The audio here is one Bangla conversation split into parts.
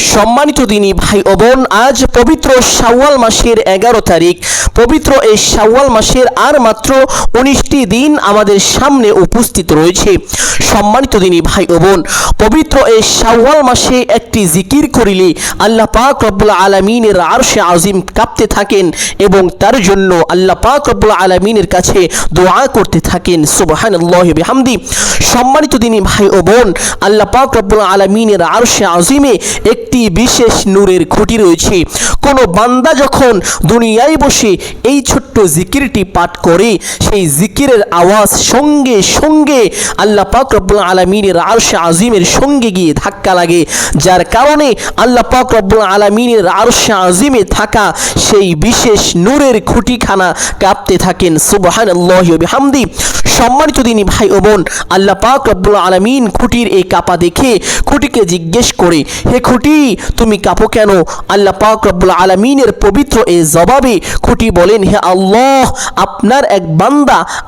সম্মানিত দিনী ভাই ও বোন, আজ পবিত্র শাওয়াল মাসের 11 তারিখ। পবিত্র এই শাওয়াল মাসের আর মাত্র 19টি দিন আমাদের সামনে উপস্থিত রয়েছে। সম্মানিত দিনী ভাই ও বোন, পবিত্র এই শাওয়াল মাসে একটি জিকির করিলে আল্লাহ পাক রব্বুল আলামিনের আরশে আজিম কাঁপতে থাকেন এবং তার জন্য আল্লাহ পাক রব্বুল আলামিনের কাছে দোয়া করতে থাকেন। সুবহানাল্লাহি বিহামদি। সম্মানিত দিনী ভাই ও বোন, আল্লাহ পাক রব্বুল আলামিনের আরশে আজিমে একটি বিশেষ নূরের খুঁটি রয়েছে। কোনো বান্দা যখন দুনিয়ায় বসে এই ছোট্ট জিকিরটি পাঠ করে, সেই জিকিরের আওয়াজ সঙ্গে সঙ্গে আল্লাহ পাক রব্বুল আলামিনের আরশে আজিমের সঙ্গে গিয়ে ধাক্কা লাগে, যার কারণে আল্লাহ পাক রব্বুল আলামিনের আরশে আজিমে থাকা সেই বিশেষ নূরের খুঁটিখানা কাঁপতে থাকেন। সুবহানাল্লাহি ওয়া বিহামদি। সম্মানিত দিনী ভাই ও বোন, আল্লাহ পাক রব্বুল আলামিন খুঁটির এই কাঁপা দেখে খুঁটিকে জিজ্ঞেস করে, হে খুঁটি, তুমি কাঁপো কেন? আল্লাহ পাক রব্বুল আলামিনের পবিত্র এই জবাবে খুঁটি বলেন, হে আল্লাহ,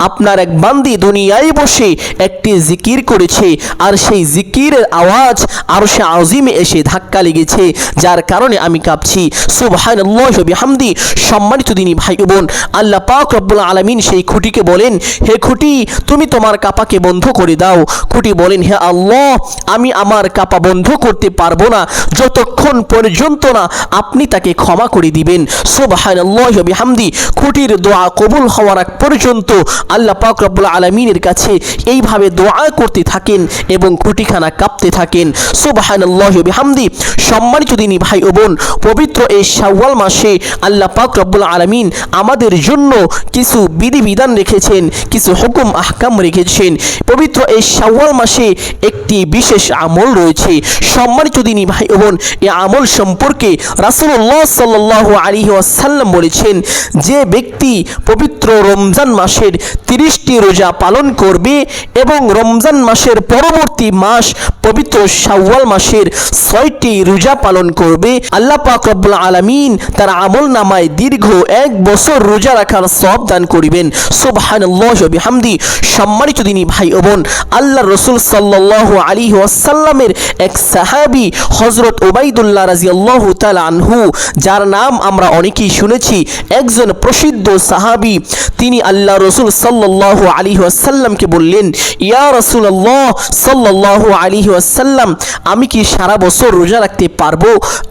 আপনার এক বান্দি দুনিয়ায় বসে একটি জিকির করেছে, আর সেই জিকিরের আওয়াজ আরশে আজিমে এসে ধাক্কা লেগেছে, যার কারণে আমি কাঁপছি। সুবহানাল্লাহি ওয়া বিহামদি। সম্মানিত দিনী ভাই ও বোন, আল্লাহ পাক রব্বুল আলামিন সেই খুঁটিকে বলেন, হে খুঁটি, তুমি তোমার কাঁপাকে বন্ধ করে দাও। খুঁটি বলেন, হে আল্লাহ, আমি আমার কাঁপা বন্ধ করতে পারবো না যতক্ষণ পর্যন্ত না আপনি তাকে ক্ষমা করে দিবেন। সুবহানাল্লাহি ওয়া বিহামদি। খুঁটির দোয়া কবুল হওয়ার আগ পর্যন্ত আল্লাহ পাক রব্বুল আলামিনের কাছে এইভাবে দোয়া করতে থাকেন এবং খুঁটিখানা কাঁপতে থাকেন। সুবহানাল্লাহি ওয়া বিহামদি। সম্মানিত দিনী ভাই ও বোন, পবিত্র এই শাওয়াল মাসে আল্লাহ পাক রব্বুল আলামিন আমাদের জন্য কিছু বিধিবিধান রেখেছেন, কিছু হুকুম আহকাম রেখেছেন। পবিত্র এই শাওয়াল মাসে একটি বিশেষ আমল রয়েছে। সম্মানিত দিনী ভাই ও বোন, এই আমল সম্পর্কে রাসূলুল্লাহ সাল্লাল্লাহু আলাইহি ওয়াসাল্লাম বলেছেন, যে ব্যক্তি পবিত্র রমজান মাসের 30টি রোজা পালন করবে এবং রমজান মাসের পরবর্তী মাস পবিত্র শাওয়াল মাসের 6টি রোজা পালন করবে, আল্লাহ পাক রব্বুল আলামিন তার আমল নামায় দীর্ঘ 1 বছর রোজা রাখার সওয়াব দান করিবেন। সুবহানাল্লাহি ওয়া বিহামদি। সম্মানিত দিনী ভাই ও বোন, আল্লাহর রাসূল সাল্লাল্লাহু আলাইহি ওয়াসাল্লামের এক সাহাবী হযরত উবাইদুল্লাহ রাদিয়াল্লাহু তাআলা আনহু, যার নাম আমরা অনেকেই শুনেছি, একজন প্রসিদ্ধ সাহাবী, তিনি আল্লাহ রাসূল সাল্লাল্লাহু আলাইহি ওয়াসাল্লামকে বললেন, ইয়া রাসূলুল্লাহ সাল্লাল্লাহু আলাইহি ওয়াসাল্লাম, আমি কি সারা বছর রোজা রাখতে পারবো?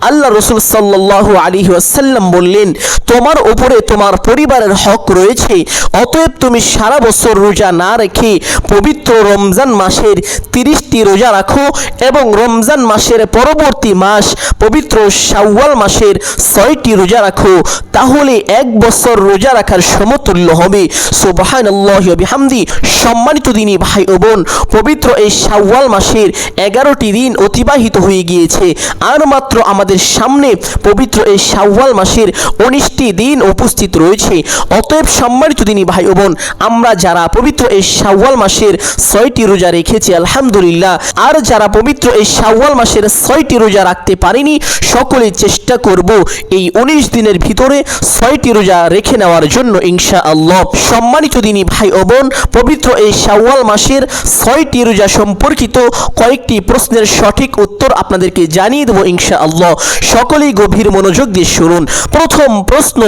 আল্লাহ রাসূল সাল্লাল্লাহু আলাইহি ওয়াসাল্লাম বললেন, তোমার উপরে তোমার পরিবারের হক রয়েছে, অতএব তুমি সারা বছর রোজা না রেখে পবিত্র রমজান মাসের 30টি রোজা রাখো এবং রমজান মাসের পরবর্তী মাস পবিত্র শাওয়াল মাসের 6টি রোজা রাখো, তাহলে 1 বছর রোজা রাখার সমতুল্য হবে। সুবহানাল্লাহি ওয়া বিহামদি। সম্মানিত দিনী ভাই ও বোন, পবিত্র এই শাওয়াল মাসের 11টি দিন অতিবাহিত হয়ে গিয়েছে, আর মাত্র আমাদের সামনে পবিত্র এই শাওয়াল মাসের 19টি দিন উপস্থিত রয়েছে। অতএব সম্মানিত দিনী ভাই ও বোন, আমরা যারা পবিত্র এই শাওয়াল মাসের 6টি রোজা রেখেছি আলহামদুলিল্লাহ, আর যারা পবিত্র এই শাওয়াল মাসের 6টি রোজা রাখতে পারিনি, সকলে চেষ্টা করব এই 19 দিনের ভিতরে 6টি রোজা রেখে নেওয়ার জন্য ইনশাআল্লাহ। সম্মানিত দিনী ভাই ও বোন, পবিত্র এই শাওয়াল মাসের 6টি রোজা সম্পর্কিত কয়েকটি প্রশ্নের সঠিক উত্তর আপনাদেরকে জানিয়ে দেব ইনশাআল্লাহ। সকলেই গভীর মনোযোগ দিয়ে শুনুন। প্রথম প্রশ্ন,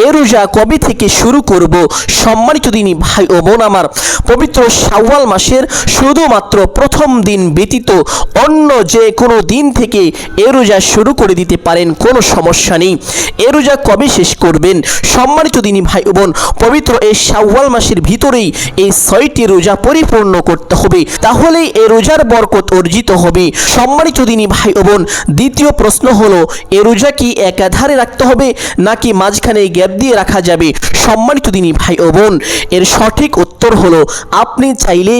এ রোজা কবে থেকে শুরু করব? সম্মানিত দিনী ভাই ও বোন আমার, পবিত্র শাওয়াল মাসের শুধুমাত্র প্রথম দিন ব্যতীত অন্য যে কোনো দিন থেকে এ রোজা শুরু করে দিতে পারেন, কোনো সমস্যা নেই। এ রোজা কবে শেষ করবেন? সম্মানিত দিনী ভাই ও বোন, পবিত্র এই শাওয়াল মাসের ভিতরেই এই 6টি রোজা পরিপূর্ণ করতে হবে, তাহলেই এই রোজার বরকত অর্জিত হবে। সম্মানিত দিনী ভাই ও বোন, দ্বিতীয় প্রশ্ন হলো, এ রোজা কি একাধারে রাখতে হবে নাকি মাঝখানে গ্যাপ দিয়ে রাখা যাবে? সম্মানিত দিনী ভাই ও বোন, এর সঠিক উত্তর হলো, আপনি চাইলে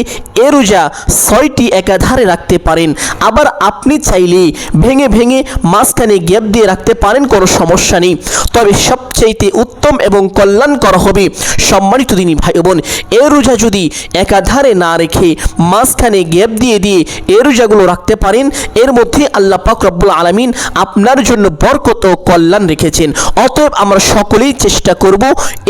এ রোজা 6টি একাধারে রাখতে পারেন, আবার আপনি চাইলে ভেঙে ভেঙে মাঝখানে গ্যাপ দিয়ে রাখতে পারেন, কোনো সমস্যা নেই। তবে সবচাইতে উত্তম এবং কল্যাণকর হবে সম্মানিত দিনী ভাই বোন, এ রোজা যদি একাধারে না রেখে মাঝখানে গ্যাপ দিয়ে দিয়ে এ রোজাগুলো রাখতে পারেন, এর মধ্যে আল্লাহ পাক রব্বুল আলামিন আপনার জন্য বরকত ও কল্যাণ রেখেছেন। অতএব আমরা সকলেই চেষ্টা করব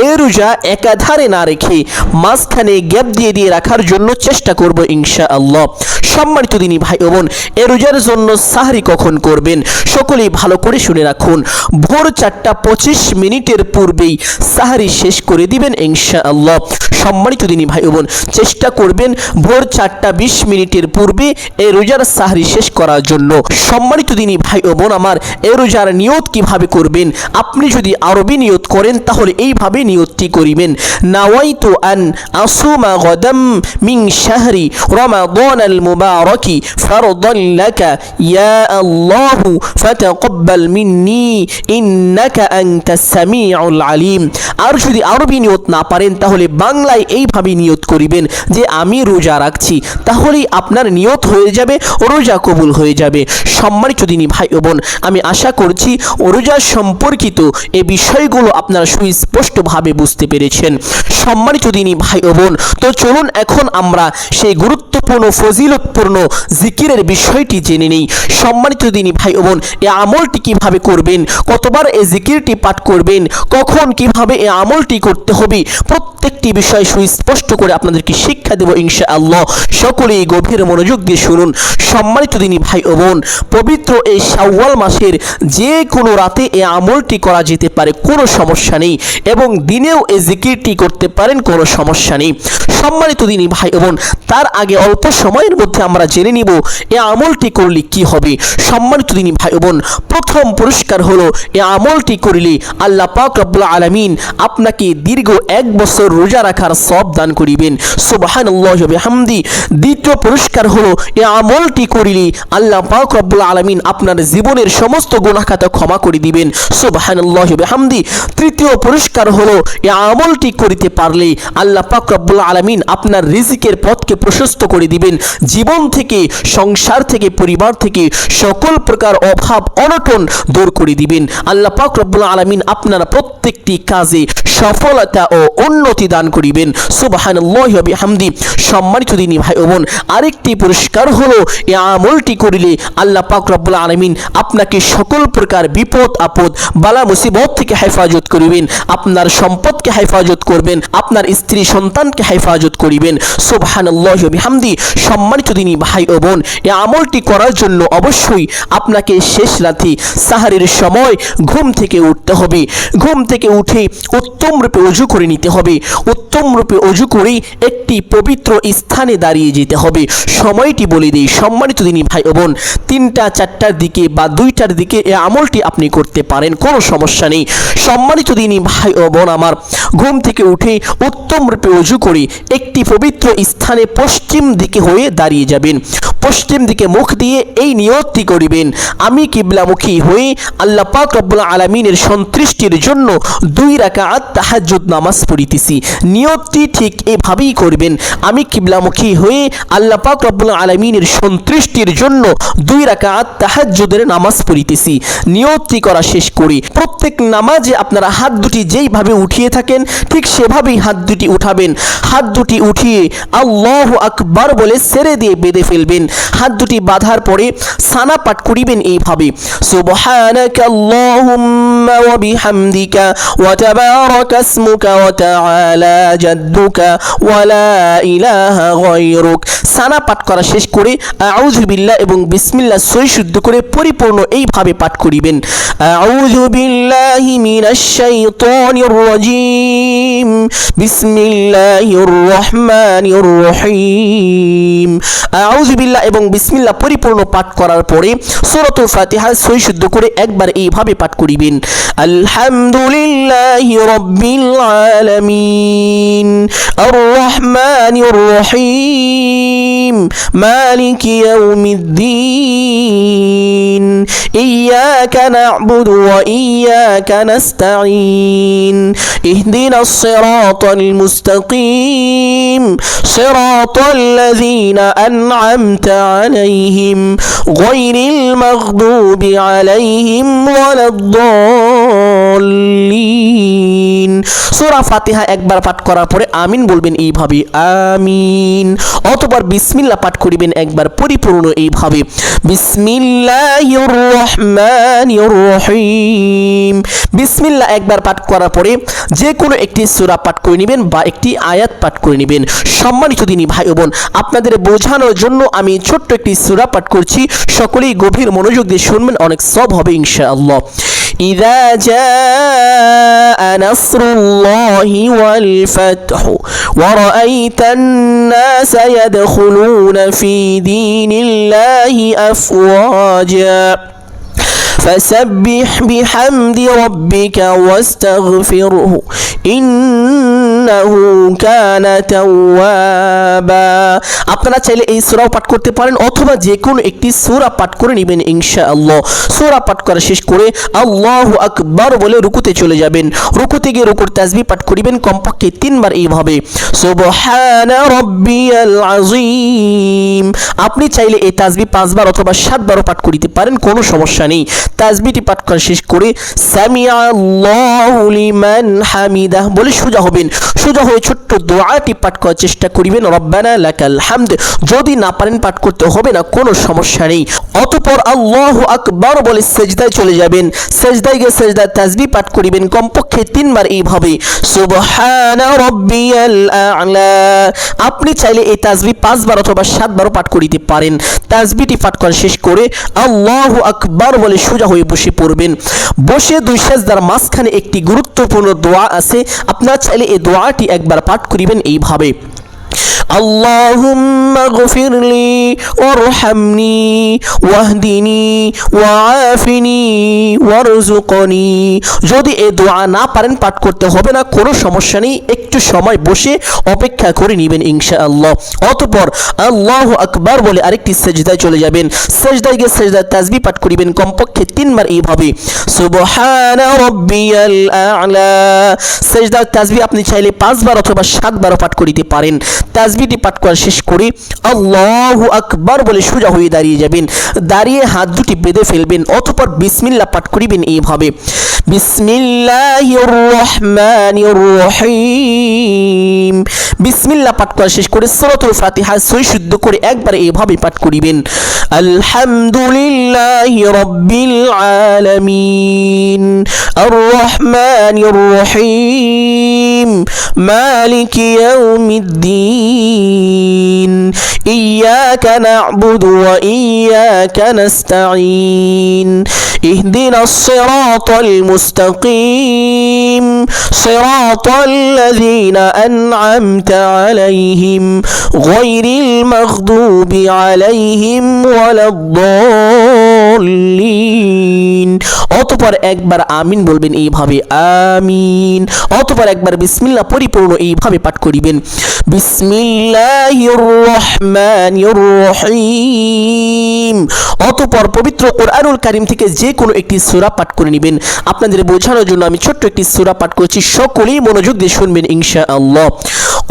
এ রোজা একাধারে না রেখে মাঝখানে মাঝখানে গ্যাপ দিয়ে রাখার জন্য চেষ্টা করব ইনশাআল্লাহ। সম্মানিত দিনী ভাই ও বোন, এই রোজার জন্য সাহরি কখন করবেন সকলেই ভালো করে শুনে রাখুন। ভোর 4:25 পূর্বেই সাহরি শেষ করে দিবেন ইনশাআল্লাহ। সম্মানিত দিনী ভাই ও বোন, চেষ্টা করবেন ভোর 4:20 পূর্বে এই রোজার সাহরি শেষ করার জন্য। সম্মানিত দিনী ভাই ও বোন আমার, এই রোজার নিয়ত কিভাবে করবেন? আপনি যদি আরবি নিয়ত করেন তাহলে এইভাবে নিয়তটি করিবেন, নাওয়াইতু আন আসুমা গাদাম মিন শাহরি রমাদানাল মুবারাকি ফারদান লাকা ইয়া আল্লাহু ফাতাকাব্বাল মিন্নি ইন্নাকা আনতাস সামিউল আলিম। আর যদি আরবি নিয়ত না পারেন তাহলে বাংলায় এইভাবে নিয়ত করিবেন যে আমি রোজা রাখছি, তাহলেই আপনার নিয়ত হয়ে যাবে, রোজা কবুল হয়ে যাবে। সম্মানিত দিনী ভাই ও বোন, আমি আশা করছি রোজা সম্পর্কিত এই বিষয়গুলো আপনারা সুস্পষ্টভাবে বুঝতে পেরেছেন। সম্মানিত দিনী ভাই ও বোন, তো চলুন এখন আমরা সেই গুরুত্বপূর্ণ ফজিলতপূর্ণ জিকিরের বিষয়টি জেনে নিই। সম্মানিত দিনী ভাই ও বোন, এই আমলটি কিভাবে করবেন, কতবার এই জিকিরটি পাঠ করবেন, কখন কিভাবে এই আমলটি করতে হবে, প্রত্যেকটি বিষয় সুস্পষ্ট করে আপনাদেরকে শিক্ষা দেব ইনশাআল্লাহ। সকলেই গভীর মনোযোগ দিয়ে শুনুন। সম্মানিত দিনী ভাই ও বোন, পবিত্র এই শাওয়াল মাসের যে কোনো রাতে এই আমলটি করা যেতে পারে, কোনো সমস্যা নেই, এবং দিনেও এই জিকিরটি করতে পারেন, কোনো সমস্যা নেই। সম্মানিত দিনী ভাই ও বোন, তার আগে অল্প সময়ের মধ্যে আমরা জেনে নিব এই আমলটি করলে কি হবে। সম্মানিত দিনী ভাই ও বোন, প্রথম পুরস্কার হলো এই আমলটি করলে আল্লাহ পাক রব্বুল আলামিন আপনাকে দীর্ঘ 1 বছর রোজা রাখার সওয়াব দান করিবেন, সুবহানাল্লাহি ওয়া বিহামদি। দ্বিতীয় পুরস্কার হলো এই আমলটি করলে আল্লাহ পাক রব্বুল আলামিন আপনার জীবনের সমস্ত গুনাহ খাতা ক্ষমা করে দিবেন, সুবহানাল্লাহি ওয়া বিহামদি। তৃতীয় পুরস্কার হলো এই আমলটি করিতে পারলে আল্লাহ পাক রব্বুল আলামিন আপনার রিজিকের পথকে প্রশস্ত করে দিবেন, জীবন থেকে, সংসার থেকে, পরিবার থেকে সকল প্রকার অভাব অনটন দূর করে দিবেন। আল্লাহ পাক রব্বুল আলামিন আপনার প্রত্যেকটি কাজে সফলতা ও উন্নতি দান করিবেন, সুবহানাল্লাহি ওয়া বিহামদি। সম্মানিত দিনী ভাই ও বোন, আরেকটি পুরস্কার হলো এই আমলটি করিলে আল্লাহ পাক রব্বুল আলামিন আপনাকে সকল প্রকার বিপদ আপদ বালা মুসিবত থেকে হেফাজত করিবেন, আপনার সম্পদকে হেফাজত করবেন, আপনার স্ত্রী সন্তানকে হেফাজত করিবেন, সুবহানাল্লাহি ওয়া বিহামদি। সম্মানিত দিনী ভাই ও বোন, এই আমলটি করার জন্য অবশ্যই আপনাকে শেষ রাতে সাহারের সময় ঘুম থেকে উঠতে হবে। ঘুম থেকে উঠে উত্তম রূপে ওযু করে নিতে হবে। উত্তম রূপে ওযু করে একটি পবিত্র স্থানে দাঁড়িয়ে যেতে হবে। সময়টি বলে দিই সম্মানিত দিনী ভাই ও বোন, 3টা 4টার দিকে বা 2টার দিকে এই আমলটি আপনি করতে পারেন, কোনো সমস্যা নেই। সম্মানিত দিনী ভাই ও বোন আমার, ঘুম থেকে উঠে উত্তম রূপে ওযু করে একটি পবিত্র স্থানে পশ্চিম দিকে হয়ে দাঁড়িয়ে যাবেন। পশ্চিম দিকে মুখ দিয়ে এই নিয়তটি করিবেন, আমি কিবলামুখী হয়ে আল্লাহ পাক রব্বুল আলামিনের সন্তুষ্টির জন্য 2 রাকাত তাহাজ্জুদ নামাজ পড়িতেছি। নিয়তটি ঠিক এভাবেই করবেন, আমি কিবলামুখী হয়ে আল্লাহ পাক রব্বুল আলামিনের সন্তুষ্টির জন্য 2 রাকাত তাহাজ্জুদের নামাজ পড়িতেছি। নিয়তটি করা শেষ করে প্রত্যেক নামাজে আপনারা হাত দুটি যেইভাবে উঠিয়ে থাকেন ঠিক সেভাবেই হাত দুটি উঠাবেন। হাত দুটি উঠিয়ে আল্লাহু আকবার বলে ছেড়ে দিয়ে বেঁধে ফেলবেন। হাত দুটি বাঁধার পরে সানা পাঠ করিবেন এইভাবে, সুবহানাকা আল্লাহুম্মা ওয়া বিহামদিকা ওয়া তাবারাকা ইসমুকা ওয়া তাআলা জাদ্দুকা ওয়া লা ইলাহা গায়রুক। সানা পাঠ করা শেষ করে আউযু বিল্লাহ এবং বিসমিল্লাহ সহি শুদ্ধ করে পরিপূর্ণ এইভাবে পাঠ করিবেন, আউযু বিল্লাহি মিনাশ শাইতানির রাজীম, বিসমিল্লাহির রহমানির রহিম। আউযু বিল্লাহ এবং বিসমিল্লাহ পরিপূর্ণ পাঠ করার পরে সূরাতুল ফাতিহা সহি শুদ্ধ করে একবার এইভাবে পাঠ করিবেন, আলহামদুলিল্লাহি রাব্বিল আলামিন আর রহমানির রহিম মালিকি ইয়াউমিদ্দিন ইয়াকা না'বুদু ওয়া ইয়াকা নাস্তাঈন ইহদিনাস সিরাতাল মুস্তাকিম সিরাতাল লাযীনা আন'আমতা আলাইহিম গায়রিল মাগদুবি আলাইহিম ওয়ালাদ-দাল্লিন। আমিন। সূরা ফাতিহা একবার পাঠ করার পরে আমিন বলবেন এইভাবে আমিন। অতঃপর বিসমিল্লাহ পাঠ করিবেন একবার পরিপূর্ণ এইভাবে বিসমিল্লাহির রহমানির রহিম। বিসমিল্লাহ একবার পাঠ করার পরে যে কোনো একটি সূরা পাঠ করে নেবেন বা একটি আয়াত পাঠ করে নেবেন। সম্মানিত দিনী ভাই ও বোন, আপনাদের বোঝানোর জন্য আমি ছোট্ট একটি সূরা পাঠ করছি, সকলেই গভীর মনোযোগ দিয়ে শুনবেন, অনেক সওয়াব হবে ইনশাআল্লাহ। إذا جاء نصر الله والفتح ورأيت الناس يدخلون في دين الله أفواجا فسبح بحمد ربك واستغفره إنه كان توابا। আপনারা চাইলে এই সূরাও পাঠ করতে পারেন অথবা যে কোনো একটি সূরা পাঠ করে নেবেন ইনশাআল্লাহ। সূরা পাঠ করা শেষ করে আল্লাহু আকবার বলে রুকুতে চলে যাবেন। রুকুতে গিয়ে রুকুর তাসবিহ পাঠ করিবেন কমপক্ষে 3 বার এইভাবে সুবহানা রাব্বিয়াল আযীম। আপনি চাইলে এই তাসবিহ 5 বার অথবা 7 বারও পাঠ করিতে পারেন, কোনো সমস্যা নেই। তাসবিহটি পাঠ করা শেষ করে সামিআল্লাহু লিমান হামিদাহ বলে সোজা হবেন। সোজা হয়ে ছোট্ট দোয়াটি পাঠ করার চেষ্টা করিবেন রব্বানা লাকাল হামদ। যদি না পারেন পাঠ করতে হবে না, কোনো সমস্যা নেই। অতঃপর আল্লাহু আকবার বলে সেজদায় চলে যাবেন। সেজদায় গিয়ে সেজদার তাসবিহ পাঠ করিবেন কমপক্ষে 3 বার এইভাবে সুবহানা রাব্বিয়াল আ'লা। আপনি চাইলে এই তাসবিহ 5 বার অথবা 7 বারও পাঠ করিতে পারেন। তাসবিহটি পাঠ করা শেষ করে আল্লাহু আকবার বলে সোজা হয়ে বসে পড়বেন। বসে 2 সেজদার মাঝখানে একটি গুরুত্বপূর্ণ দোয়া আছে, আপনারা চাইলে এই দোয়াটি একবার পাঠ করিবেন এইভাবে আল্লাহুম্মা গফিরলি ওয়ারহামনি ওয়াহদিনি ওয়াআফিনি ওয়ারযুকনি। যদি এই দোয়া না পারেন পাঠ করতে হবে না, কোনো সমস্যা নেই, একটু সময় বসে অপেক্ষা করে নেবেন ইনশাআল্লাহ। অতঃপর আল্লাহু আকবার বলে আরেকটি সেজদায় চলে যাবেন। সেজদায় গিয়ে সেজদার তাসবিহ পাঠ করিবেন কমপক্ষে 3 বার এইভাবে সুবহানা রাব্বিয়াল আ'লা। সেজদার তাসবিহ আপনি চাইলে 5 বার অথবা 7 বারও পাঠ করিতে পারেন। তাসবিহটি পাঠ করা শেষ করে আল্লাহু আকবার বলে সোজা হয়ে দাঁড়িয়ে যাবেন। দাঁড়িয়ে হাত দুটি বেঁধে ফেলবেন। অতঃপর বিসমিল্লাহ পাঠ করিবেন এইভাবে বিসমিল্লাহির রহমানির রহিম। বিসমিল্লাহ পাঠ করা শেষ করে সূরাতুল ফাতিহা সহি শুদ্ধ করে একবার এইভাবে পাঠ করিবেন আলহামদুলিল্লাহি রাব্বিল আলামিন আর রহমানির রহিম মালিকি ইয়াউমিদ্দিন ইয়্যাকা না'বুদু ওয়া ইয়্যাকা নাস্তাঈন ইহদিনাস সিরাতাল মুস্তাকিম সিরাতাল লাযীনা আন'আমতা আলাইহিম গায়রিল মাগদুবি আলাইহিম ওয়ালাদ-দাল্লিন। অতঃপর একবার আমিন বলবেন এইভাবে আমিন। অতঃপর একবার বিসমিল্লাহ পরিপূর্ণ এইভাবে পাঠ করিবেন বিসমিল্লাহির রহমানির রহিম। অতঃপর পবিত্র কোরআনুল কারীম থেকে যে কোনো একটি সূরা পাঠ করে নেবেন। আপনাদের বোঝানোর জন্য আমি ছোট্ট একটি সূরা পাঠ করছি, সকলেই মনোযোগ দিয়ে শুনবেন ইনশাআল্লাহ।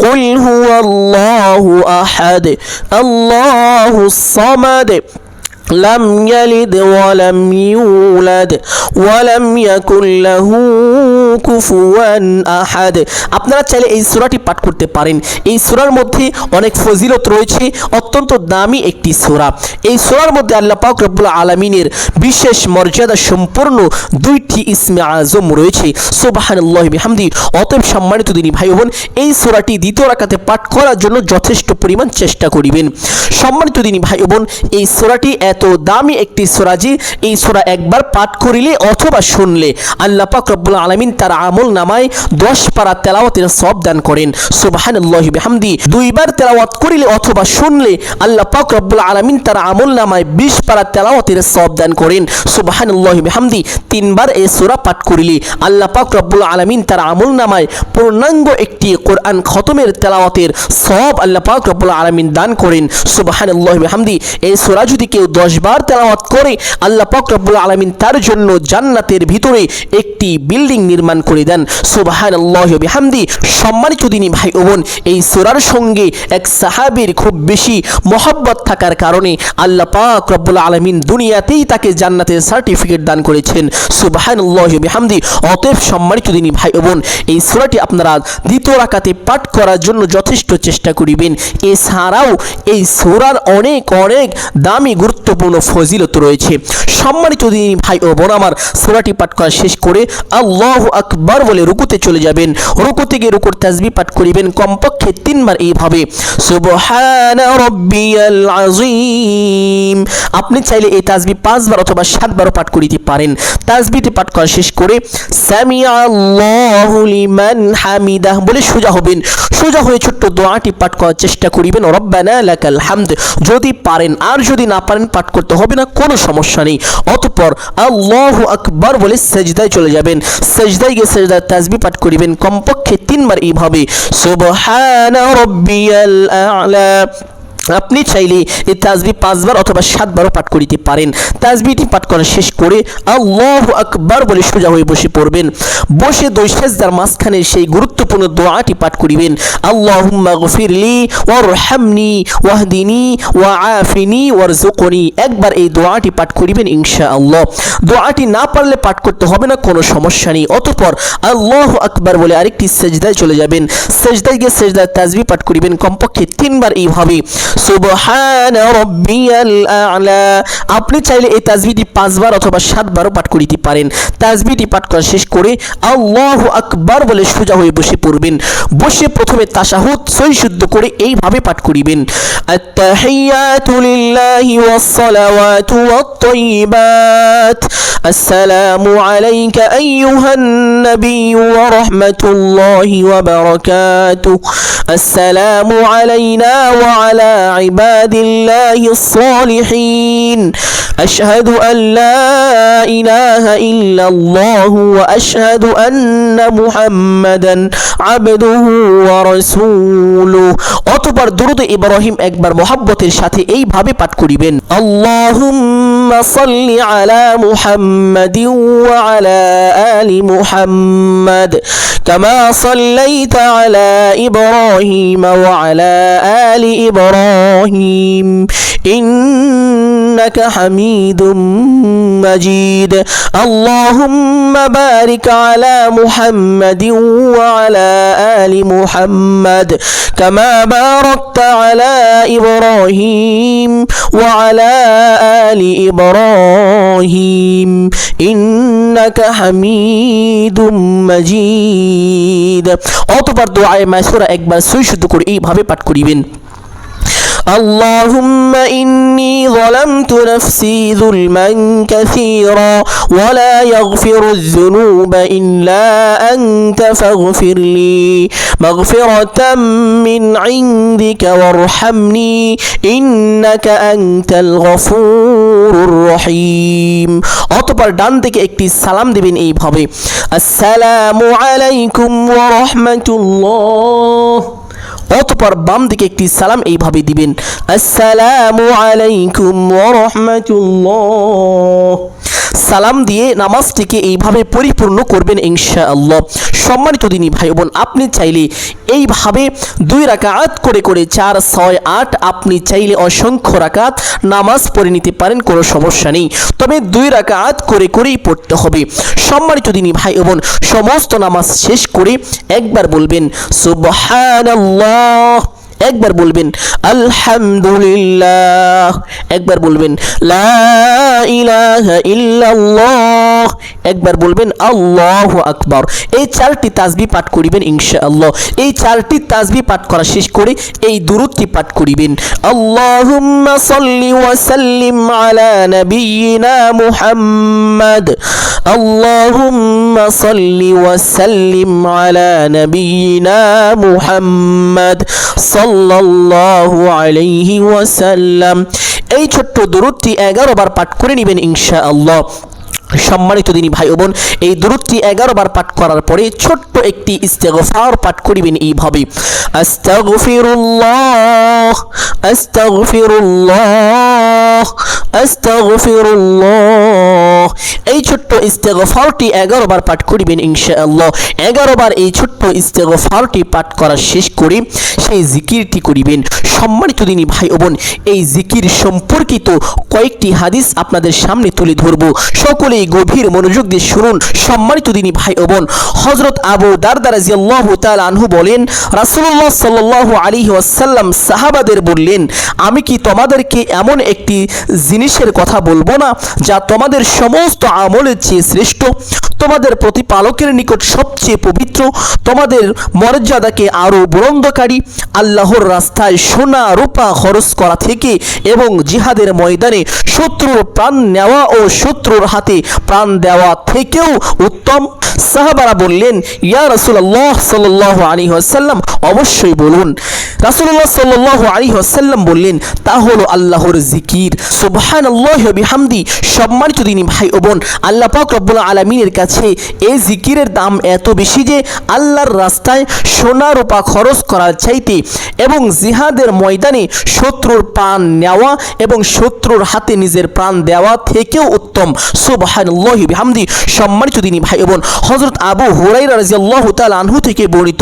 কুল হুয়াল্লাহু আহাদ আল্লাহুস সামাদ লাম ইয়ালিদ ওয়ালাম ইউলাদ ওয়ালাম ইয়াকুল লাহু কুফুয়ান আহাদ। আপনারা চাইলে এই সূরাটি পাঠ করতে পারেন। এই সূরার মধ্যে অনেক ফজিলত রয়েছে, অত্যন্ত দামি একটি সূরা। এই সূরার মধ্যে আল্লাহ পাক রব্বুল আলামিনের বিশেষ মর্যাদা সম্পন্ন 2টি ইসমে আজম রয়েছে সুবহানাল্লাহি বিহামদি। অতএব সম্মানিত দিনী ভাই বোন, এই সূরাটি দ্বিতীয় রাকাতে পাঠ করার জন্য যথেষ্ট পরিমাণ চেষ্টা করিবেন। সম্মানিত দিনী ভাই বোন, এই সূরাটি এত দামি একটি সূরা যে এই সূরা একবার পাঠ করিলে অথবা শুনলে আল্লাহ পাক রব্বুল আলামিন তার আমল নামায় 10 পারা তেলাওয়াতের সওয়াব দান করেন সুবহানাল্লাহি বিহামদি। 2 বার তেলাওয়াত করিলে অথবা শুনলে আল্লাহ পাক রব্বুল আলামিন তার আমল নামায় 20 পারা তেলাওয়াতের সওয়াব দান করেন সুবহানাল্লাহি বিহামদি। 3 বার এই সূরা পাঠ করিলে আল্লাহ পাক রব্বুল আলামিন তার আমল নামায় পূর্ণাঙ্গ একটি কোরআন খতমের তেলাওয়াতের সওয়াব আল্লাহ পাক রব্বুল আলামিন দান করেন সুবহানাল্লাহি বিহামদি। এই সূরা যদি কেউ 10 10 বার তেলাওয়াত করে আল্লাহ পাক রব্বুল আলামিন তার জন্য জান্নাতের ভিতরে একটি বিল্ডিং নির্মাণ করে দেন। সুবহানাল্লাহি ওয়া বিহামদি। সম্মানিত দিনী ভাই ও বোন, এই সূরার সঙ্গে এক সাহাবীর খুব বেশি মহব্বত থাকার কারণে আল্লাহ পাক রব্বুল আলামিন দুনিয়াতেই তাকে জান্নাতের সার্টিফিকেট দান করেছেন। সুবহানাল্লাহি ওয়া বিহামদি। অতএব সম্মানিত দিনী ভাই ও বোন, এই সূরাটি আপনারা দ্বিতীয় রাকাতে পাঠ করার জন্য যথেষ্ট চেষ্টা করিবেন। এছাড়াও এই সূরার অনেক অনেক দামি গুরুত্বপূর্ণ ফজিলত রয়েছে। সম্মানিত দিনী ভাই ও বোন আমার, সূরাটি পাঠ করা শেষ করে আল্লাহু আকবার বলে রুকুতে চলে যাবেন। রুকুতে গিয়ে রুকুর তাসবিহ পাঠ করিবেন কমপক্ষে 3 বার এইভাবে, সুবহানা রাব্বিয়াল আযীম। আপনি চাইলে এই তাসবিহ 5 বার অথবা 7 বারও পাঠ করিতে পারেন। তাসবিহটি পাঠ করা শেষ করে সামিআ আল্লাহু লিমান হামিদাহ বলে সোজা হবেন। সোজা হয়ে ছোট্ট দোয়াটি পাঠ করার চেষ্টা করিবেন, রব্বানা লাকাল হামদ, যদি পারেন। আর যদি না পারেন পাঠ করতে হবে না, কোনো সমস্যা নেই। অতঃপর আল্লাহু আকবার বলে সেজদায় চলে যাবেন। সেজদায় গিয়ে সেজদার তাসবিহ পাঠ করিবেন কমপক্ষে 3 বার এইভাবে, সুবহানা রাব্বিয়াল আ'লা। আপনি চাইলে এই তাসবিহ 5 বার অথবা 7 বারও পাঠ করিতে পারেন। তাসবিহটি পাঠ করা শেষ করে আল্লাহু আকবার বলে সোজা হয়ে বসে পড়বেন। বসে 2 সেজদার মাঝখানে সেই গুরুত্বপূর্ণ দোয়াটি পাঠ করিবেন, আল্লাহুম্মা গফিরলি ওয়ারহামনি ওয়াহদিনি ওয়াআফিনি ওয়ারযুকনি। একবার এই দোয়াটি পাঠ করিবেন ইনশাআল্লাহ। দোয়াটি না পারলে পাঠ করতে হবে না, কোনো সমস্যা নেই। অতঃপর আল্লাহু আকবার বলে আরেকটি সেজদায় চলে যাবেন। সেজদায় গিয়ে সেজদার তাসবিহ পাঠ করিবেন কমপক্ষে 3 বার এইভাবে, সুবহানা রাব্বিয়াল আ'লা। আপনি চাইলে এই তাসবিহটি 5 বার অথবা 7 বারও পাঠ করিতে পারেন। তাসবিহটি পাঠ করা শেষ করে আল্লাহু আকবার বলে সোজা হয়ে বসে পড়বেন। বসে প্রথমে তাশাহুদ সহি শুদ্ধ করে এইভাবে পাঠ করিবেন, আত-তাহিয়াতু লিল্লাহি ওয়াস-সালাওয়াতু ওয়াত-তাইয়্যিবাত, আসসালামু আলাইকা আইয়ুহান নাবিয়্যু ওয়া রাহমাতুল্লাহি ওয়া বারাকাতুহু, আসসালামু আলাইনা ওয়া আলা ইবাদিল্লাহিস সালিহিন, আশহাদু আন লা ইলাহা ইল্লাল্লাহু ওয়া আশহাদু আন্না মুহাম্মাদান আবদুহু ওয়া রাসূলুহু। অতঃপর দুরূদ ইব্রাহিম একবার মহব্বতের সাথে এইভাবে পাঠ করিবেন, আল্লাহুম্মা সাল্লি আলা মুহাম্মাদিন ওয়া আলা আলি মুহাম্মাদ কামা সাল্লাইতা আলা ইব্রাহিম ওয়া আলা আলি ইব্রাহিম ইন্নাকা হামিদুম মাজিদ। আল্লাহুম্মা বারিক আলা মুহাম্মাদিন ওয়া আলা আলি মুহাম্মাদ কামা বারাকতা আলা ইব্রাহিম ওয়া আলা আলি ইব্রাহিম ইন্নাকা হামিদুম মাজিদ। অতঃপর দুআয়ে মাসুরা একবার সহি শুদ্ধ করে এইভাবে পাঠ করিবেন, اللهم إني ظلمت نفسي ظلما كثيرا ولا يغفر الذنوب إلا أنت فاغفر لي مغفرة من عندك وارحمني إنك أنت الغفور الرحيم। অতঃপর ডান দিকে একটি সালাম দিবেন এইভাবে, আসসালামু আলাইকুম ওয়া রাহমাতুল্লাহ। অতঃপর বাম দিকে একটি সালাম এইভাবে দিবেন, আসসালামু আলাইকুম ওয়া রাহমাতুল্লাহ। সালাম দিয়ে নামাজটিকে এইভাবে পরিপূর্ণ করবেন ইনশাআল্লাহ। সম্মানিত দিনী ভাই বোন, আপনি চাইলে এইভাবে 2 রাকাত করে করে 4, 6, 8 আপনি চাইলে অসংখ্য রাকাত নামাজ পড়ে নিতে পারেন, কোনো সমস্যা নেই। তবে 2 রাকাত করে করেই পড়তে হবে। সম্মানিত দিনী ভাই বোন, সমস্ত নামাজ শেষ করে একবার বলবেন সুবহানাল্লাহ, একবার বলবেন আলহামদুলিল্লাহ, একবার বলবেন লা ইলাহা ইল্লাল্লাহ, একবার বলবেন আল্লাহু আকবার। এই 4টি তাসবিহ পাঠ করিবেন ইনশাআল্লাহ। এই 4টি তাসবিহ পাঠ করা শেষ করে এই দুরূদটি পাঠ করিবেন, আল্লাহুম্মা সাল্লি ওয়া সাল্লিম আলা নাবিয়িনা মুহাম্মাদ, আল্লাহুম্মা সাল্লি ওয়া সাল্লিম আলা নাবিয়িনা মুহাম্মাদ সাল্লাল্লাহু আলাইহি ওয়াসাল্লাম। এই ছোট্ট দুরূদটি 11 বার পাঠ করে নেবেন ইনশাআল্লাহ। সম্মানিত দিনী ভাই ও বোন, এই দুরূদটি 11 বার পাঠ করার পরে ছোট্ট একটি ইস্তেগফার পাঠ করিবেন এইভাবে, আস্তাগফিরুল্লাহ আস্তাগফিরুল্লাহ আস্তাগফিরুল্লাহ। এই ছোট্ট ইস্তেগফারটি 11 বার পাঠ করিবেন ইনশাআল্লাহ। 11 বার এই ছোট্ট ইস্তেগফারটি পাঠ করা শেষ করে সেই জিকিরটি করিবেন। সম্মানিত দিনী ভাই ও বোন, এই জিকির সম্পর্কিত কয়েকটি হাদিস আপনাদের সামনে তুলে ধরব, সকলেই গভীর মনোযোগ দিয়ে শুনুন। সম্মানিত দিনী ভাই ও বোন, হযরত আবু দারদা রাদিয়াল্লাহু তাআলা আনহু বলেন, রাসূলুল্লাহ সাল্লাল্লাহু আলাইহি ওয়াসাল্লাম সাহাবাদের বললেন, আমি কি তোমাদেরকে এমন একটি জিনিসের কথা বলবো না যা তোমাদের সমস্ত আমলের চেয়ে শ্রেষ্ঠ, তোমাদের প্রতিপালকের নিকট সবচেয়ে পবিত্র, তোমাদের মর্যাদাকে আরো বুলন্দকারী, আল্লাহর রাস্তায় সোনা রূপা খরচ করা থেকে এবং জিহাদের ময়দানে শত্রুর প্রাণ নেওয়া ও শত্রুর হাতে প্রাণ দেওয়া থেকেও উত্তম। সাহাবারা বললেন, ইয়া রাসূলুল্লাহ সাল্লাল্লাহু আলাইহি ওয়াসাল্লাম, অবশ্যই বলুন। রাসূলুল্লাহ সাল্লাল্লাহু আলাইহি ওয়াসাল্লাম বললেন, তা হলো আল্লাহর জিকির। সুবহানাল্লাহি ওয়া বিহামদি। সম্মানিত দিনী ভাই ও বোন, আল্লাহ পাক রব্বুল আলামিনের কাছে এই জিকিরের দাম এত বেশি যে আল্লাহর রাস্তায় সোনা রূপা খরচ করার চাইতে এবং জিহাদের ময়দানে শত্রুর প্রাণ নেওয়া এবং শত্রুর হাতে নিজের প্রাণ দেওয়া থেকেও উত্তম। সুবহানাল্লাহি ওয়া বিহামদি। সম্মানিত দিনী ভাই ও বোন, হযরত আবু হুরায়রা রাদিয়াল্লাহু তাআলা আনহু থেকে বর্ণিত,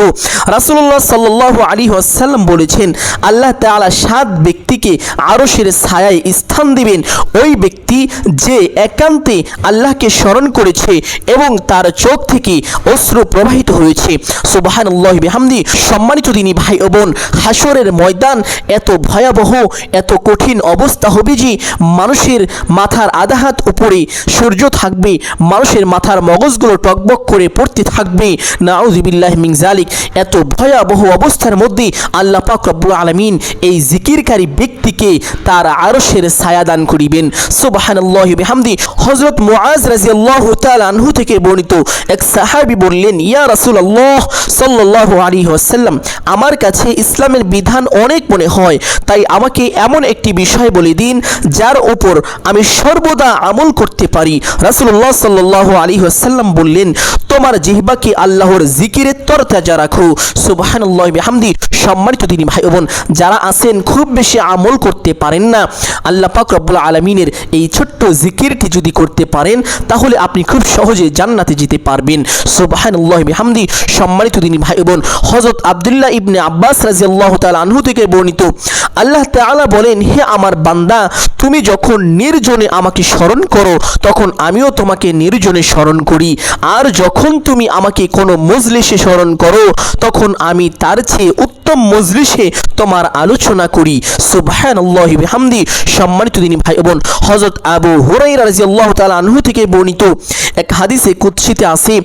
রাসূলুল্লাহ সাল্লাল্লাহু আলাইহি ওয়াসাল্লাম বলেছেন, আল্লাহ তাআলা 7 ব্যক্তিকে আরশের ছায়ায় স্থান দিবেন। ওই ব্যক্তি যে একান্তে আল্লাহকে স্মরণ করেছে এবং তার চোখ থেকে অশ্রু প্রবাহিত হয়েছে। সুবহানাল্লাহি বিহামদি। সম্মানিত দিনী ভাই ও বোন, হাসরের ময়দান এত ভয়াবহ, এত কঠিন অবস্থা হবে যে মানুষের মাথার আধা হাত উপরে সূর্য থাকবে, মানুষের মাথার মগজগুলো টকবক করে পড়তে থাকবে। নাউযুবিল্লাহি মিন যালিক। এত ভয়াবহ অবস্থার মধ্যে আল্লাহ পাক রব্বুল আলামিন এই জিকিরকারী ব্যক্তিকে তার আরশের ছায়া দান করিবেন। সুবহানাল্লাহি বিহামদি। হযরত মুআজ রাদিয়াল্লাহু তাআলা আনহু থেকে বর্ণিত, এক সাহাবী বললেন, ইয়া রাসূলুল্লাহ সাল্লাল্লাহু আলাইহি ওয়াসাল্লাম, আমার কাছে ইসলামের বিধান অনেক মনে হয়, তাই আমাকে এমন একটি বিষয় বলে দিন যার উপর আমি সর্বদা আমল করতে পারি। রাসূলুল্লাহ সাল্লাল্লাহু আলাইহি ওয়াসাল্লাম বললেন, তোমার জিহ্বাকে আল্লাহর জিকিরে তরতাজা রাখো। সুবহানাল্লাহি বিহামদি। সম্মানিত দিনী ভাই বোন, যারা আছেন খুব বেশি আমল করতে পারেন না, আল্লাহ পাক রব্বুল আলামিনের এই ছোট্ট জিকিরটি যদি করতে পারেন তাহলে আপনি খুব সহজে জান্নাতে যেতে পারবেন। সুবহানাল্লাহি বিহামদি। সম্মানিত দিনী ভাই বোন, হযরত আব্দুল্লাহ ইবনে আব্বাস রাদিয়াল্লাহু তাআলা আনহু থেকে বর্ণিত, আল্লাহ তাআলা বলেন, হে আমার বান্দা, তুমি যখন নির্জনে আমাকে স্মরণ করো তখন আমিও তোমাকে নির্জনে স্মরণ করি, আর যখন তুমি আমাকে কোনো মজলিসে স্মরণ করো তখন আমি তার চেয়ে উত্তম মজলিসে তোমার আলোচনা করি। সুবহানাল্লাহি বিহামদি। সম্মানিত দিনী ভাই বোন, হযরত আবু হুরায়রা রাদিয়াল্লাহু তাআলা আনহু থেকে বর্ণিত এক হাদিসে কুদসিতে আছে,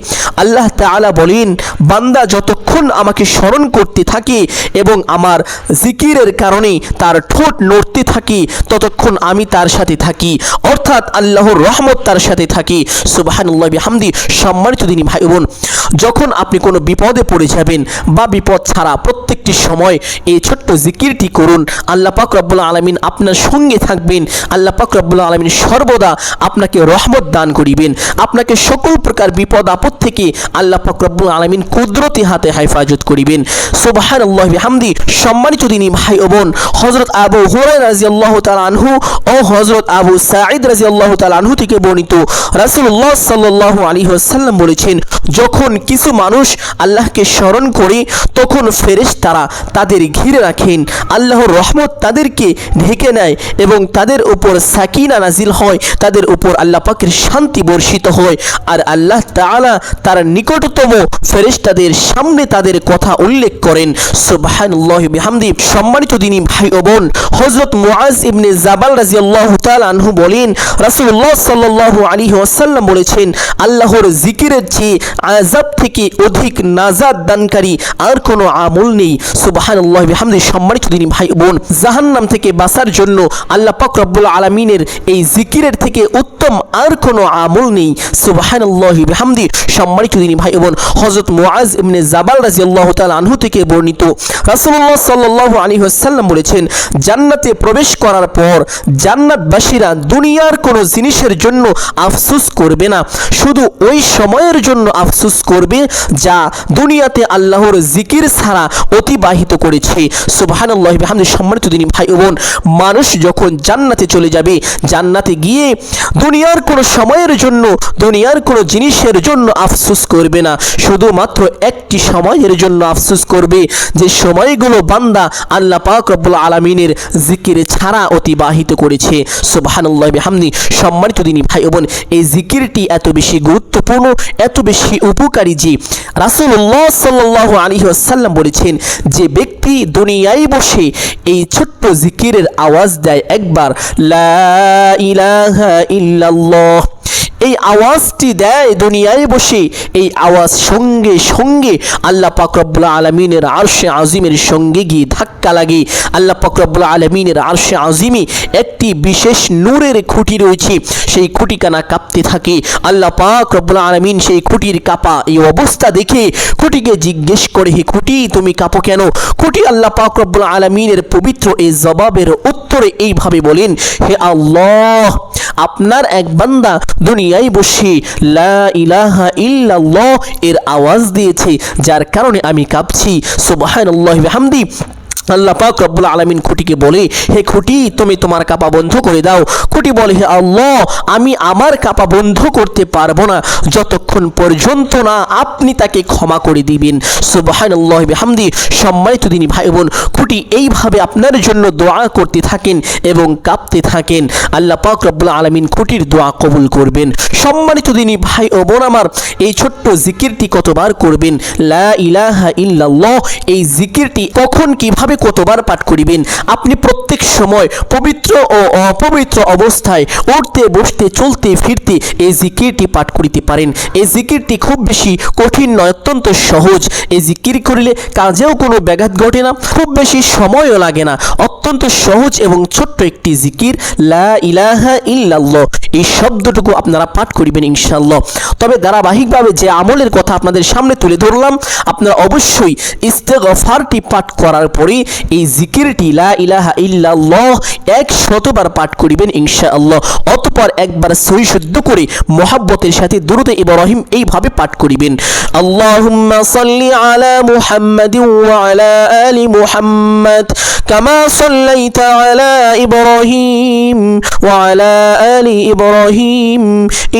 আল্লাহ তাআলা বলেন, বান্দা যতক্ষণ আমাকে স্মরণ করতে থাকে এবং আমার জিকিরের কারণে তার ঠোঁট নড়তে থাকে ততক্ষণ আমি তার সাথে থাকি, অর্থাৎ আল্লাহর রহমত তার সাথে থাকে। সুবহানাল্লাহি বিহামদি। সম্মানিত দিনী ভাই বোন, যখন আপনি কোনো বিপদে পড়ে যাবেন বা বিপদ ছাড়া প্রত্যেকটি সময় এই ছোট্ট জিকিরটি করুন, আল্লাহ পাক রব্বুল আলামিন আপনার সঙ্গে থাকবেন। আল্লাহ পাক রব্বুল আলামিন সর্বদা আপনাকে রহমত দান করিবেন, আপনাকে সকল প্রকার বিপদ আপদ থেকে আল্লাহ পাক রব্বুল আলামিন কুদরতি হাতে হেফাজত করিবেন। সুবহানাল্লাহি বিহামদি। সম্মানিত দিনী ভাই ও বোন, হযরত আবু হুরায়রা রাদিয়াল্লাহু তাআলা আনহু ও হযরত আবু সাঈদ রাদিয়াল্লাহু তাআলা আনহু থেকে বর্ণিত, রাসূলুল্লাহ সাল্লাল্লাহু আলাইহি ওয়াসাল্লাম বলেছেন, যখন কিছু মানুষ আল্লাহকে স্মরণ করে তখন ফেরেশতারা তাদের ঘিরে রাখেন, আল্লাহর রহমত তাদেরকে ঢেকে নেয় এবং তাদের উপর সাকিনা নাজিল হয়, তাদের উপর আল্লাহ পাকের শান্তি বর্ষিত হয়, আর আল্লাহ তাআলা তার নিকটতম ফেরেশতাদের সামনে তাদের কথা উল্লেখ করেন। সুবহানাল্লাহি বিহামদি। সম্মানিত দিনী ভাই ও বোন, হযরত মুআজ ইবনে জাবাল রাদিয়াল্লাহু তাআলা আনহু বলেন, রাসূলুল্লাহ সাল্লাল্লাহু আলাইহি ওয়াসাল্লাম বলেছেন, আল্লাহর জিকিরের চেয়ে আযাব থেকে অধিক নাজাত দানকারী আর কোনো আমল নেই। সুবহানাল্লাহি বিহামদি। সম্মানিত দিনী ভাই বোন, জাহান্নাম থেকে বাঁচার জন্য আল্লাহ পাক রব্বুল আলামিনের এই জিকিরের থেকে উত্তম আর কোনো আমল নেই। সুবহানাল্লাহি বিহামদি। সম্মানিত দিনী ভাই বোন, হযরত মুআজ ইবনে জাবাল রাদিয়াল্লাহু তাআলা আনহু থেকে বর্ণিত, রাসূলুল্লাহ সাল্লাল্লাহু আলাইহি ওয়াসাল্লাম বলেছেন, জান্নাতে প্রবেশ করার পর জান্নাতবাসীরা দুনিয়ার কোনো জিনিসের জন্য আফসোস করবে না, শুধু ওই সময়ের জন্য আফসোস করবে যা দুনিয়াতে আল্লাহর জিকির ছাড়া অতিবাহিত করেছে। সুবহানাল্লাহি বিহামদি। সম্মানিত দিনী ভাই বোন, মানুষ যখন জান্নাতে চলে যাবে, জান্নাতে গিয়ে দুনিয়ার কোনো সময়ের জন্য, দুনিয়ার কোনো জিনিসের জন্য আফসোস করবে না, শুধুমাত্র একটি সময়ের জন্য আফসোস করবে যে সময়গুলো বান্দা আল্লাহ পাক রব্বুল আলামিনের জিকির ছাড়া অতিবাহিত করেছে। সুবহানাল্লাহি বিহামদি। সম্মানিত দিনী ভাই বোন, এই জিকিরটি এত বেশি গুরুত্বপূর্ণ, এত বেশি উপকারী যে রাসূলুল্লাহ সাল্লাল্লাহু আলাইহি ওয়াসাল্লাম বলেছেন, যে ব্যক্তি দুনিয়ায় বসে এই ছোট্ট জিকিরের আওয়াজ দেয় একবার, লা ইলাহা ইল্লাল্লাহ, এই আওয়াজটি দেয় দুনিয়ায় বসে, এই আওয়াজ সঙ্গে সঙ্গে আল্লাহ পাক রব্বুল আলামিনের আরশে আজিমের সঙ্গে গিয়ে ধাক্কা লাগে। আল্লাহ পাক রব্বুল আলামিনের আরশে আজিমে একটি বিশেষ নূরের খুঁটি রয়েছে, সেই খুঁটিখানা কাঁপতে থাকে। আল্লাহ পাক রব্বুল আলামিন সেই খুঁটির কাঁপা এই অবস্থা দেখে খুঁটিকে জিজ্ঞেস করে, হে খুঁটি, তুমি কাঁপো কেন? খুঁটি আল্লাহ পাক রব্বুল আলামিনের পবিত্র এই জবাবের উত্তরে এইভাবে বলেন, হে আল্লাহ, আপনার এক বান্দা দুনিয়ায় বসে লা ইলাহা ইল্লাল্লাহ এর আওয়াজ দিয়েছে, যার কারণে আমি কাঁপছি। সুবহানাল্লাহি বিহামদি। আল্লাহ পাক রব্বুল আলামিন খুঁটিকে বলে, হে খুঁটি, তুমি তোমার কাঁপা বন্ধ করে দাও। খুঁটি বলে, হে আল্লাহ, আমি আমার কাঁপা বন্ধ করতে পারবো না যতক্ষণ পর্যন্ত না আপনি তাকে ক্ষমা করে দিবেন। সুবহানাল্লাহি বিহামদি। সম্মানিত দিনী ভাই বোন, খুঁটি এইভাবে আপনার জন্য দোয়া করতে থাকেন এবং কাঁপতে থাকেন। আল্লাহ পাক রব্বুল আলামিন খুঁটির দোয়া কবুল করবেন। সম্মানিত দিনী ভাই ও বোন আমার, এই ছোট্ট জিকিরটি কতবার করবেন? লা ইলাহা ইল্লাল্লাহ এই জিকিরটি কখন, কিভাবে, কতবার পাঠ করিবেন? আপনি প্রত্যেক সময় পবিত্র ও অপবিত্র অবস্থায় উঠতে বসতে চলতে ফিরতে এই জিকিরটি পাঠ করিতে পারেন। এই জিকিরটি খুব বেশি কঠিন নয়, অত্যন্ত সহজ। এই জিকির করিলে কাজেও কোনো ব্যাঘাত ঘটে না, খুব বেশি সময়ও লাগে না, অত্যন্ত সহজ এবং ছোট্ট একটি জিকির, লা ইলাহা ইল্লাল্লাহ। এই শব্দটুকু আপনারা পাঠ করিবেন ইনশাআল্লাহ। তবে ধারাবাহিকভাবে যে আমলের কথা আপনাদের সামনে তুলে ধরলাম, আপনারা অবশ্যই ইস্তেগফারটি পাঠ করার পরে এই জিকিরটি লা ইলাহা ইল্লাল্লাহ 100বার পাঠ করিবেন ইনশাআল্লাহ। অতঃপর একবার সহি শুদ্ধ করে মুহাব্বতের সাথে দুরূদ ইব্রাহিম এইভাবে পাঠ করিবেন, আল্লাহুম্মা সাল্লি আলা মুহাম্মাদিন ওয়া আলা আলি মুহাম্মাদ কামা সাল্লাইতা আলা ইব্রাহিম ওয়া আলা আলি ইব্রাহিম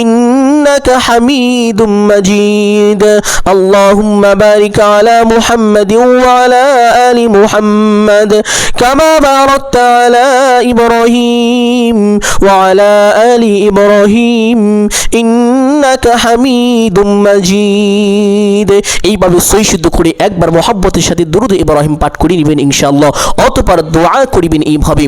ইন্নাকা হামিদুম মাজিদ। আল্লাহুম্মা বারিক আলা মুহাম্মাদিন ওয়া আলা আলি মুহাম্মাদ কামা বারাকতা আলা ইব্রাহিম ওয়া আলা আলি ইব্রাহিম ইন্নাকা হামিদুম মাজিদ। এইভাবে সহি শুদ্ধ করে একবার মুহাব্বতের সাথে দুরূদ ইব্রাহিম পাঠ করে নেবেন ইনশাআল্লাহ। অতঃপর দোয়া করিবেন এইভাবে,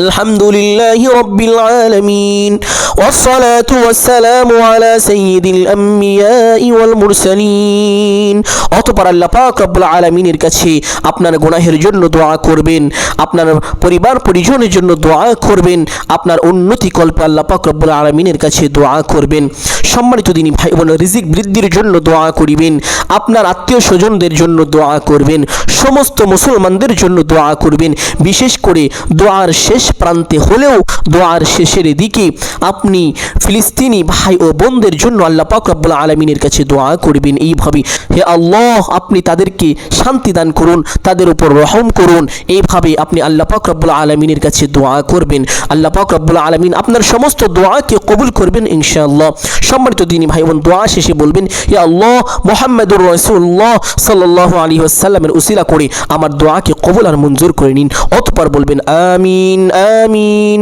আলহামদুলিল্লাহি রাব্বিল আলামিন ওয়াসসালাতু ওয়াসসালামু আলা সাইয়্যিদিল আমবিয়াই ওয়াল মুরসালিন। অতঃপর আল্লাহ পাক রব্বুল আলামিনের কাছে আপনার গুনাহের জন্য দোয়া করবেন, আপনার পরিবার পরিজনের জন্য দোয়া করবেন, আপনার উন্নতি কল্পে আল্লাহ পাক রব্বুল আলামিনের কাছে দোয়া করবেন। সম্মানিত দিনী ভাই বোন, রিজিক বৃদ্ধির জন্য দোয়া করিবেন, আপনার আত্মীয় স্বজনদের জন্য দোয়া করবেন, সমস্ত মুসলমানদের জন্য দোয়া করবেন। বিশেষ করে দোয়ার শেষ প্রান্তে হলেও দোয়ার শেষের দিকে আপনি ফিলিস্তিনি ভাই ও বোনদের জন্য আল্লাহ পাক রব্বুল আলামিনের কাছে দোয়া করবেন এইভাবে, হে আল্লাহ, আপনি তাদেরকে শান্তি দান করুন, তাদের উপর রহম করুন। এইভাবে আপনি আল্লাহ পাক রব্বুল আলামিনের কাছে দোয়া করবেন। আল্লাহ পাক রব্বুল আলামিন আপনার সমস্ত দোয়াকে কবুল করবেন ইনশাআল্লাহ। সম্মানিত দিনী ভাই বোন, দোয়া শেষে বলবেন, হে আল্লাহ, মুহাম্মাদুর রাসূলুল্লাহ সাল্লাল্লাহু আলাইহি ওয়াসাল্লামের উসিলা করে আমার দোয়াকে কবুল আর মঞ্জুর করে নিন। অতঃপর বলবেন আমিন। আমিন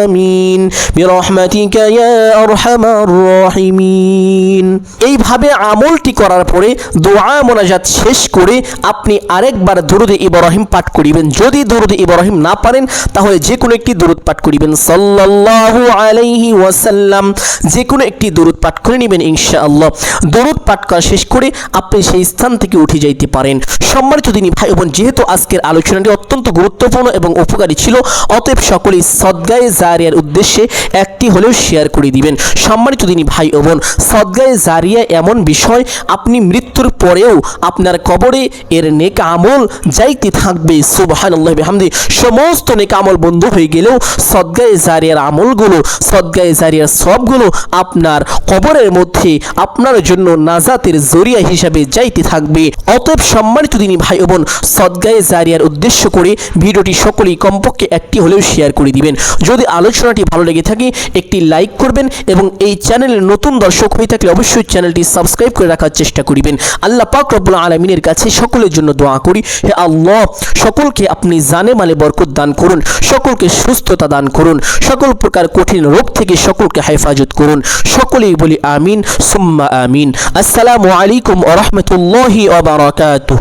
আমিন বিরহমাতিকা ইয়া আরহামার রাহিমিন। এইভাবে আমলটি করার পরে দোয়া মোনাজাত শেষ করে আপনি আরেকবার দুরুদে ইব্রাহিম পাঠ করিবেন। যদি দুরুদে ইব্রাহিম না পারেন তাহলে যে কোনো একটি দুরুদ পাঠ করিবেন, সাল্লাল্লাহু আলাইহি ওয়াসাল্লাম, যে কোনো একটি দুরুদ পাঠ করে নেবেন ইনশাআল্লাহ। দুরুদ পাঠ করা শেষ করে আপনি সেই স্থান থেকে উঠে যাইতে পারেন। সম্মানিত দিনী ভাই বোন, যেহেতু আজকের আলোচনাটি অত্যন্ত গুরুত্বপূর্ণ এবং উপকারী ছিল, অতএব সকলেই সদগায়ে জারিয়ার উদ্দেশ্যে একটি হলেও শেয়ার করে দিবেন। সম্মানিত দিনী ভাই বোন, সদগায়ে জারিয়া এমন বিষয়, আপনি মৃত্যুর পরেও আপনার কবরে এর নেক আমল যাইতে থাকবে। সুবহানাল্লাহ বিহামদি। সমস্ত নেক আমল বন্ধ হয়ে গেলেও সদগায়ে জারিয়ার আমলগুলো, সদগায়ে জারিয়ার সবগুলো আপনার কবরের মধ্যে আপনার জন্য নাজাতের জরিয়া হিসাবে যাইতে থাকবে। অতএব সম্মানিত দিনী ভাই বোন, সদগায়ে জারিয়ার উদ্দেশ্য করে ভিডিওটি সকলেই কমপক্ষে একটি হলেও শেয়ার করে দিবেন। যদি আলোচনাটি ভালো লেগে থাকে একটি লাইক করবেন এবং এই চ্যানেলের নতুন দর্শক হয়ে থাকলে অবশ্যই চ্যানেলটি সাবস্ক্রাইব করে রাখার চেষ্টা করিবেন। আল্লাহ পাক রব্বুল আলামিনের কাছে সকলের জন্য দোয়া করি, হে আল্লাহ, সকলকে আপনি জানে মালে বরকত দান করুন, সকলকে সুস্থতা দান করুন, সকল প্রকার কঠিন রোগ থেকে সকলকে হেফাজত করুন। সকলেই বলি আমিন সুম্মা আমিন। আসসালামু আলাইকুম ওয়া রাহমাতুল্লাহি ওয়া বারাকাতুহু।